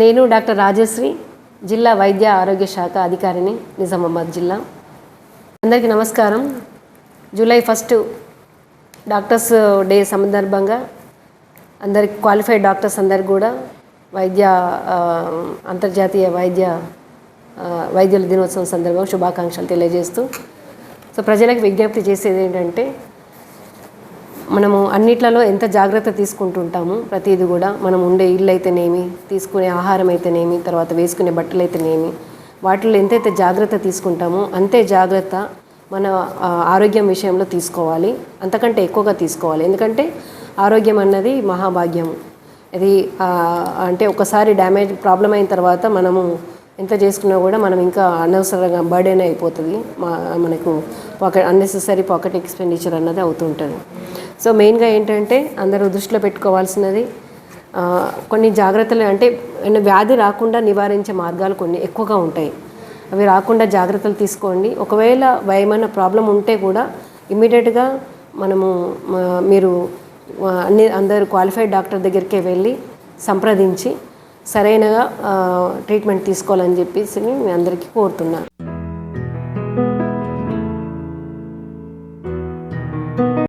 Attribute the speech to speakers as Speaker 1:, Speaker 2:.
Speaker 1: నేను డాక్టర్ రాజశ్రీ, జిల్లా వైద్య ఆరోగ్య శాఖ అధికారిని, నిజామాబాద్ జిల్లా. అందరికీ నమస్కారం. జూలై 1 డాక్టర్స్ డే సందర్భంగా అందరికి క్వాలిఫైడ్ డాక్టర్స్ అందరికి కూడా అంతర్జాతీయ వైద్యుల దినోత్సవం సందర్భంగా శుభాకాంక్షలు తెలియజేస్తూ, ప్రజలకు విజ్ఞప్తి చేసేది ఏంటంటే, మనము అన్నిట్లలో ఎంత జాగ్రత్త తీసుకుంటుంటాము. ప్రతిదీ కూడా మనం ఉండే ఇల్లు అయితేనేమి, తీసుకునే ఆహారం అయితేనేమి, తర్వాత వేసుకునే బట్టలు అయితేనేమి, వాటిలో ఎంతైతే జాగ్రత్త తీసుకుంటామో అంతే జాగ్రత్త మన ఆరోగ్యం విషయంలో తీసుకోవాలి. అంతకంటే ఎక్కువగా తీసుకోవాలి. ఎందుకంటే ఆరోగ్యం అన్నది మహాభాగ్యం. ఇది అంటే ఒకసారి ప్రాబ్లం అయిన తర్వాత మనము ఎంత చేసుకున్నా కూడా మనం ఇంకా అనవసరంగా బర్డెన్ అయిపోతుంది. మనకు అన్నెసెసరీ పాకెట్ ఎక్స్పెండిచర్ అన్నది అవుతుంటుంది. మెయిన్గా ఏంటంటే అందరూ దృష్టిలో పెట్టుకోవాల్సినది కొన్ని జాగ్రత్తలు, అంటే వ్యాధి రాకుండా నివారించే మార్గాలు కొన్ని ఎక్కువగా ఉంటాయి. అవి రాకుండా జాగ్రత్తలు తీసుకోండి. ఒకవేళ ఏమైనా ప్రాబ్లం ఉంటే కూడా ఇమ్మీడియట్గా మీరు అందరూ క్వాలిఫైడ్ డాక్టర్ దగ్గరికే వెళ్ళి సంప్రదించి సరైనగా ట్రీట్మెంట్ తీసుకోవాలని చెప్పేసి మీ అందరికీ కోరుతున్నాను.